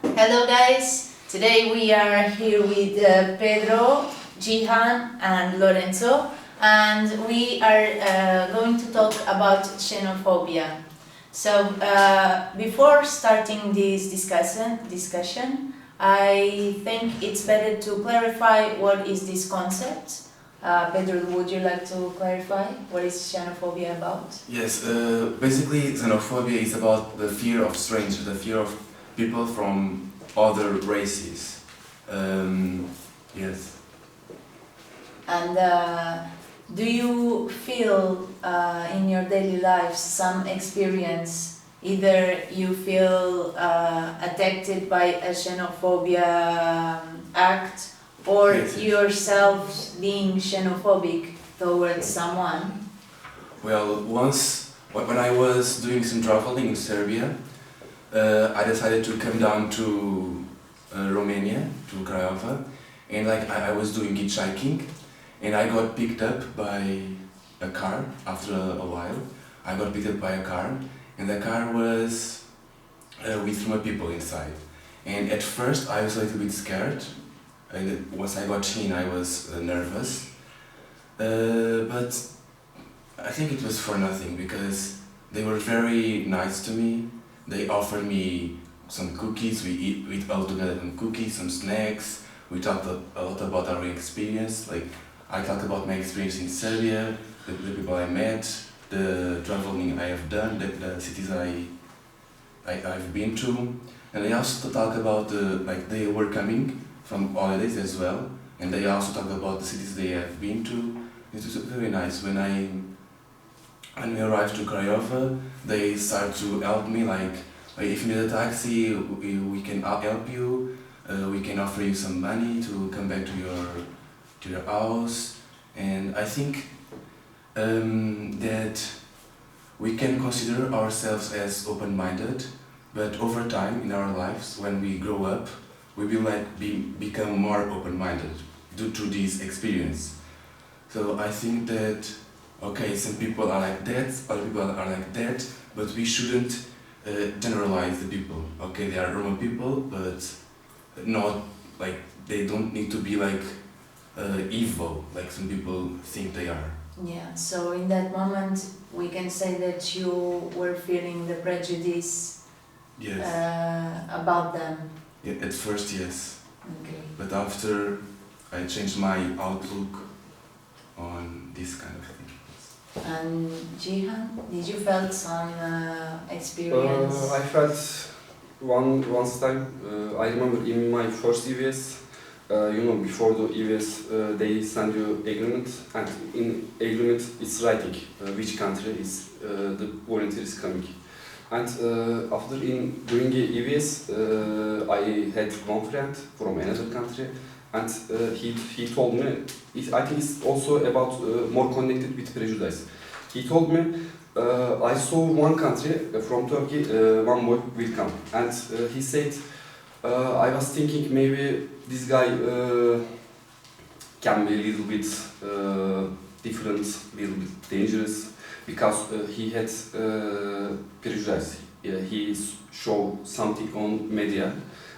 Hello guys, today we are here with Pedro, Jihan and Lorenzo, and we are going to talk about xenophobia. Before starting this discussion, I think it's better to clarify what is this concept. Pedro, would you like to clarify what is xenophobia about? Yes, basically xenophobia is about the fear of strangers, the fear of people from other races. Yes. And do you feel in your daily life some experience, either you feel attacked by a xenophobia act, or Yes. yourself being xenophobic towards someone? Well, once when I was doing some traveling in Serbia, I decided to come down to Romania, to Craiova, and I was doing hitchhiking, and I got picked up by a car after a while. I got picked up by a car, and the car was with more people inside. And at first I was a little bit scared, and once I got in I was nervous, but I think it was for nothing because they were very nice to me. They offered me some cookies, we ate all together some cookies, some snacks. We talked a lot about our experience, like I talked about my experience in Serbia, the people I met, the traveling I have done, the cities I've been to. And they also talk about they were coming from holidays as well, and they also talk about the cities they have been to. It was very nice. When we arrived to Craiova, they started to help me, like if you need a taxi, we can help you, we can offer you some money to come back to your house. And I think that we can consider ourselves as open-minded, but over time in our lives, when we grow up, we will become more open-minded due to this experience. So I think that, okay, some people are like that, other people are like that, but we shouldn't generalize the people. Okay, they are normal people, but not like they don't need to be like evil, like some people think they are. Yeah, so in that moment we can say that you were feeling the prejudice. Yes. About them. Yeah, at first, yes. Okay. But after I changed my outlook on this kind of thing. And Jihan, did you felt some experience? I felt once time. I remember in my first EVS, before the EVS, they send you agreement, and in agreement it's writing which country is the volunteer is coming. And after doing EVS, I had one friend from another country, and he told me, I think it's also about more connected with prejudice. He told me, I saw one country from Turkey, one boy will come, and he said, I was thinking maybe this guy can be a little bit different, a little bit dangerous, because he had prejudice. He showed something on media,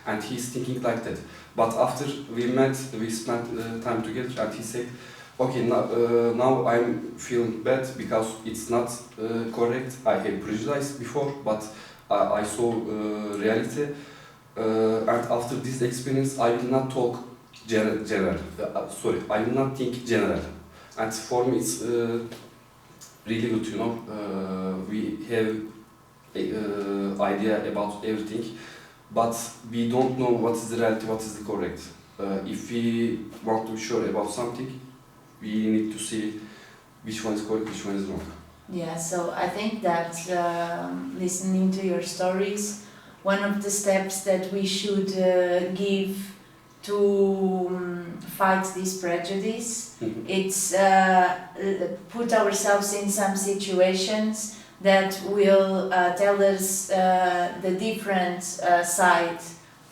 and he's thinking like that. But after we met, we spent time together, and he said, okay, now I'm feeling bad because it's not correct. I had prejudice before, but I saw reality. And after this experience, I will not talk general. I will not think general. And for me, it's really good, we have idea about everything, but we don't know what is the reality, what is the correct. If we want to be sure about something, we need to see which one is correct, which one is wrong. Yeah, so I think that listening to your stories, one of the steps that we should give to fight this prejudice, it's put ourselves in some situations that will tell us the different side.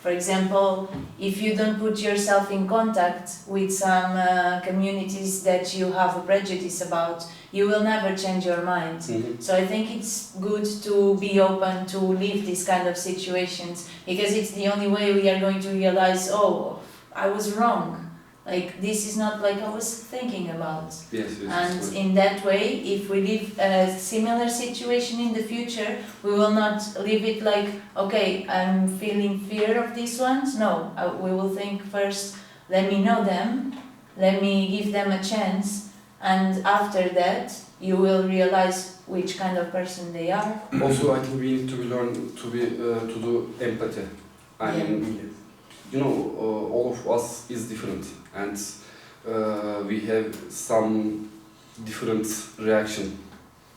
For example, if you don't put yourself in contact with some communities that you have a prejudice about, you will never change your mind. So I think it's good to be open to live these kind of situations, because it's the only way we are going to realize, oh, I was wrong. Like, this is not like I was thinking about. Yes, And in that way, if we live a similar situation in the future, we will not live it like, okay, I'm feeling fear of these ones. No, we will think first, let me know them, let me give them a chance, and after that, you will realize which kind of person they are. Also, I think we need to learn to do empathy. I mean, you know, all of us is different, and we have some different reaction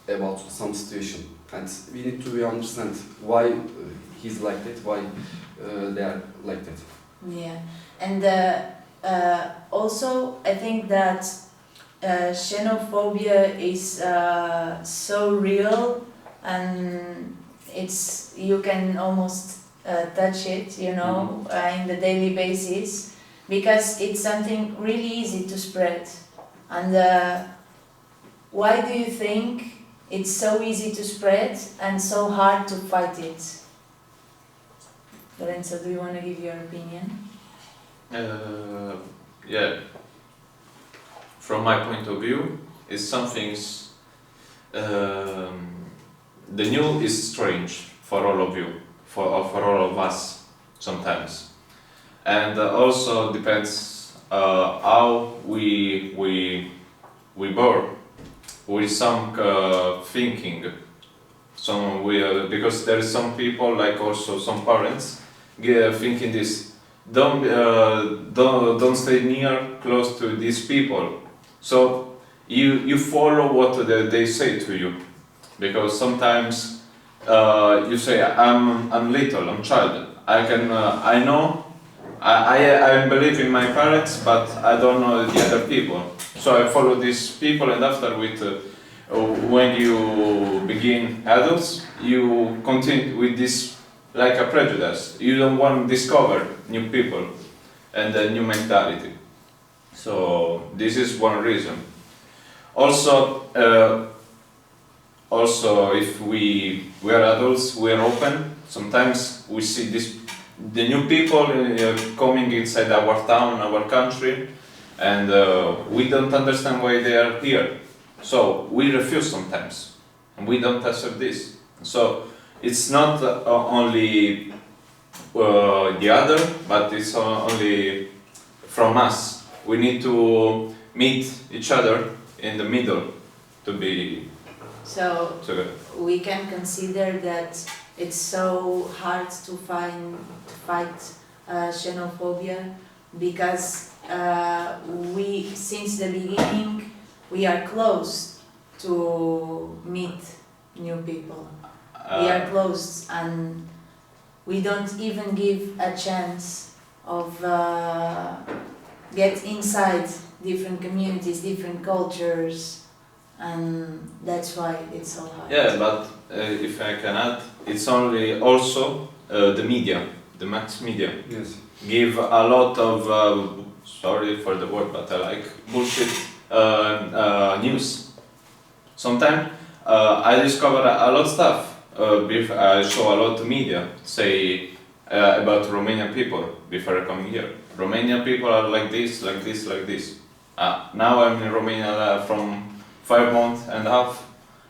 about some situation, and we need to understand why he's like that, why they are like that. Yeah, and also I think that xenophobia is so real, and it's, you can almost touch it, you know, in the daily basis, because it's something really easy to spread. And why do you think it's so easy to spread and so hard to fight it? Lorenzo, do you want to give your opinion? Yeah. From my point of view, it's something's the new is strange for all of you, for all of us sometimes, and also depends how we born with some thinking. Some because there is some people, like also some parents thinking this, don't stay near close to these people, so you follow what they say to you, because sometimes you say, I'm little, I'm child, I know, I believe in my parents, but I don't know the other people, so I follow these people, and after when you begin adults, you continue with this like a prejudice. You don't want to discover new people and a new mentality. So this is one reason. Also, if we are adults, we are open. Sometimes we see the new people coming inside our town, our country, and we don't understand why they are here. So we refuse sometimes, and we don't accept this. So it's not only the other, but it's only from us. We need to meet each other in the middle to be together. We can consider that it's so hard to fight xenophobia, because we, since the beginning, we are closed to meet new people. We are closed, and we don't even give a chance of get inside different communities, different cultures, and that's why it's so hard. Yeah, but if I can add, it's only also the media, the mass media. Yes. Give a lot of, sorry for the word, but I like bullshit news. Sometimes I discover a lot of stuff. I show a lot to media, say about Romanian people before coming here. Romanian people are like this, like this, like this. Now I'm in Romania from 5 months and a half,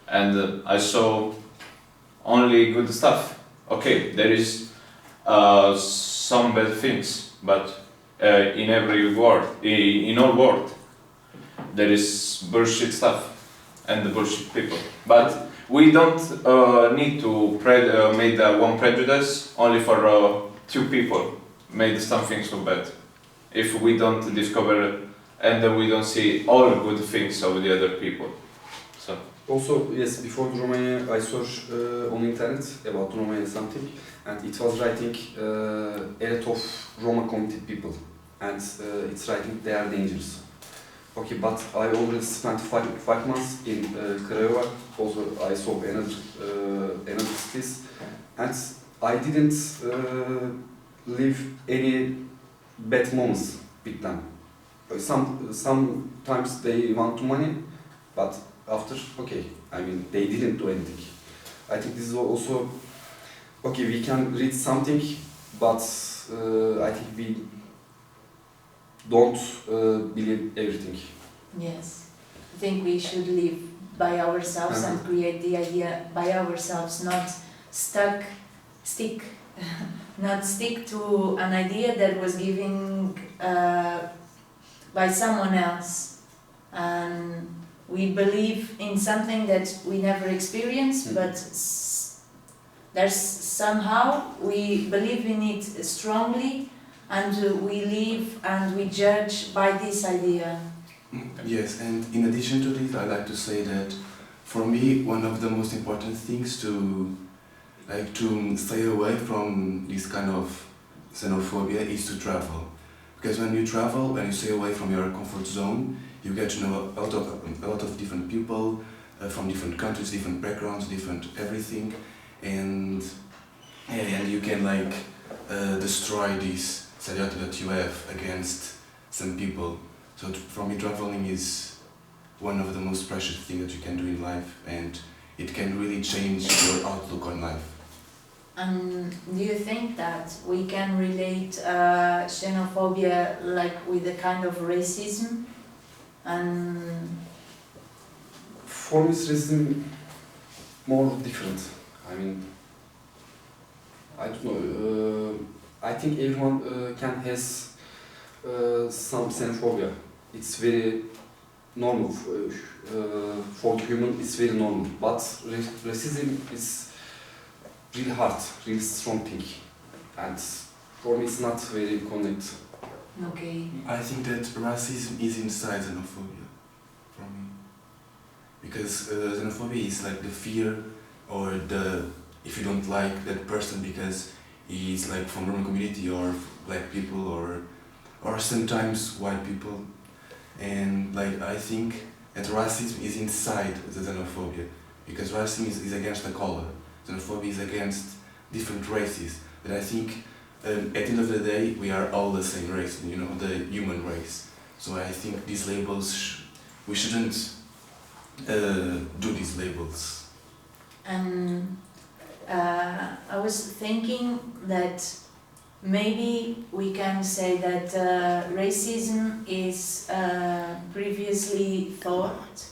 and I saw only good stuff. Okay, there is some bad things, but in every world, in all world, there is bullshit stuff and the bullshit people. But we don't need to make one prejudice only for 2 people made something so bad. If we don't discover and we don't see all good things of the other people. So. Also, yes, before Romania, I searched on internet about Romania something, and it was writing a lot of Roma community people, and it's writing they are dangerous. Okay, but I already spent 5 months in Craiova. Also, I saw another cities, and I didn't live any bad moments with them. Sometimes they want money, but after, okay, I mean, they didn't do anything. I think this is also, okay, we can read something, but I think we don't believe everything. Yes. I think we should live by ourselves and create the idea by ourselves, not stick, not stick to an idea that was given by someone else. And we believe in something that we never experienced, but there's somehow we believe in it strongly, and we live and we judge by this idea. Yes, and in addition to this, I'd like to say that for me, one of the most important things to stay away from this kind of xenophobia is to travel. Because when you travel, when you stay away from your comfort zone, you get to know a lot of different people from different countries, different backgrounds, different everything, and you can destroy this stereotype that you have against some people. So for me, traveling is one of the most precious things that you can do in life, and it can really change your outlook on life. And do you think that we can relate xenophobia with a kind of racism? And For me, racism more different. I mean, I don't know. I think everyone can has some xenophobia. It's very normal for the human. It's very normal. But racism is really hard, really strong thing, and for me, it's not very connected. okay. I think that racism is inside xenophobia, for me. Because xenophobia is like the fear or if you don't like that person because he's like from Roman community or black people or sometimes white people. And I think that racism is inside the xenophobia, because racism is against the color. Xenophobia is against different races. But I think at the end of the day, we are all the same race, the human race. So I think these labels, we shouldn't do these labels. And I was thinking that maybe we can say that racism is previously thought.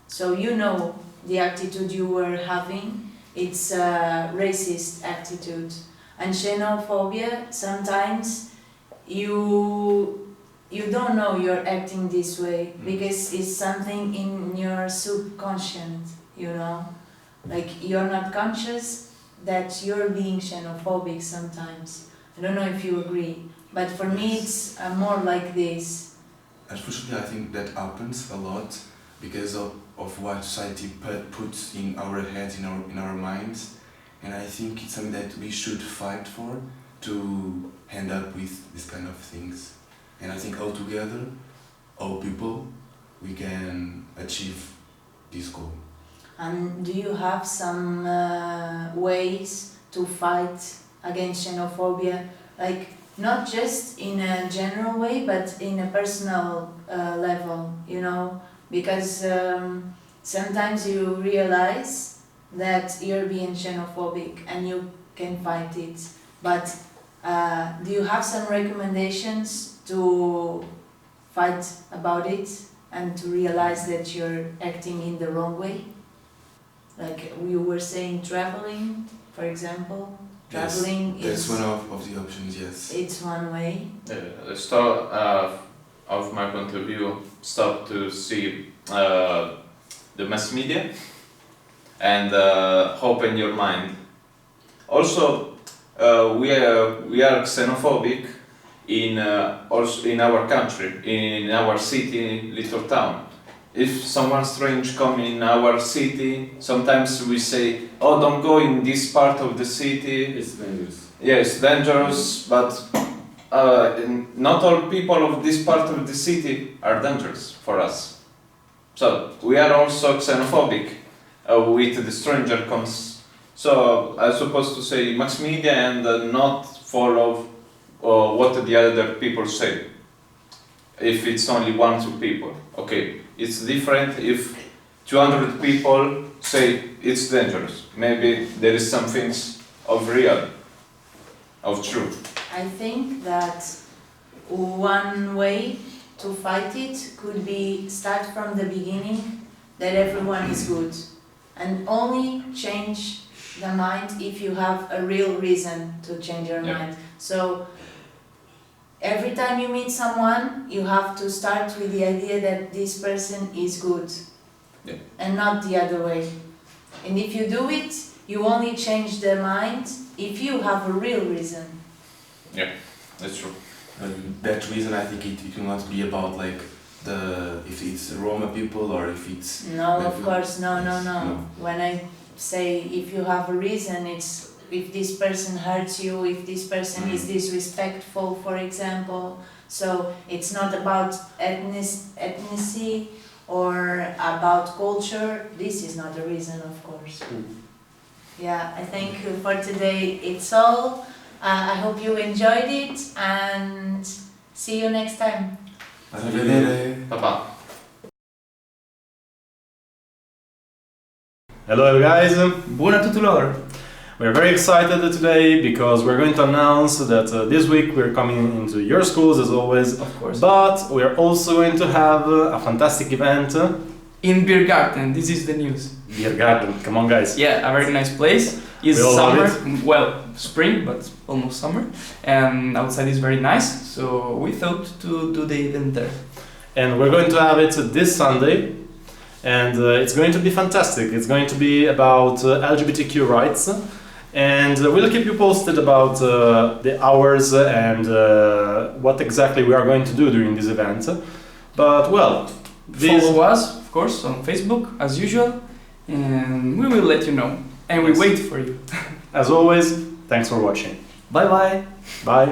So the attitude you were having, it's a racist attitude. And xenophobia, sometimes you don't know you're acting this way because it's something in your subconscious, you're not conscious that you're being xenophobic sometimes. I don't know if you agree, but for me it's more like this. Unfortunately, I think that happens a lot because of what society puts in our heads, in our minds, and I think it's something that we should fight for, to end up with this kind of things. And I think all together, all people, we can achieve this goal. And do you have some ways to fight against xenophobia, not just in a general way, but in a personal level, because sometimes you realize that you're being xenophobic and you can fight it, but do you have some recommendations to fight about it and to realize that you're acting in the wrong way? Like you were saying, traveling, for example. Traveling yes, that's one of the options, yes. It's one way. Start, of my point of view, start to see the mass media and open your mind. Also, we are xenophobic also in our country, in our city, little town. If someone strange come in our city, sometimes we say, "Oh, don't go in this part of the city. It's dangerous." Yeah, it's dangerous, but not all people of this part of the city are dangerous for us. So we are also xenophobic with the stranger comes. So I'm supposed to say mass media and not follow what the other people say. If it's only 1-2 people, okay. It's different if 200 people say it's dangerous. Maybe there is some things of real, of true. I think that one way to fight it could be start from the beginning that everyone is good and only change the mind if you have a real reason to change your Yeah. mind. So every time you meet someone, you have to start with the idea that this person is good. Yeah. And not the other way. And if you do it, you only change the mind if you have a real reason. That's true. That reason, I think it will not be about like if it's Roma people or if it's No, like, of course, no. No. When I say if you have a reason, it's if this person hurts you, if this person is disrespectful, for example. So it's not about ethnicity or about culture. This is not the reason, of course. Yeah, I think for today it's all. I hope you enjoyed it and see you next time. Arrivederci. Papa. Hello guys, Buona a tutti loro! we're very excited today because we're going to announce that this week we're coming into your schools as always, Of course. but we're also going to have a fantastic event. In Beer Garden, this is the news. Beer Garden, come on guys. Yeah, a very nice place. It's We all love summer, well, spring, but almost summer. And outside is very nice, so we thought to do the event there. And we're going to have it this Sunday, and it's going to be fantastic. It's going to be about LGBTQ rights, and we'll keep you posted about the hours and what exactly we are going to do during this event. But well, Follow us, of course, on Facebook, as usual, and we will let you know. And we Yes. wait for you. as always, thanks for watching. Bye bye! Bye.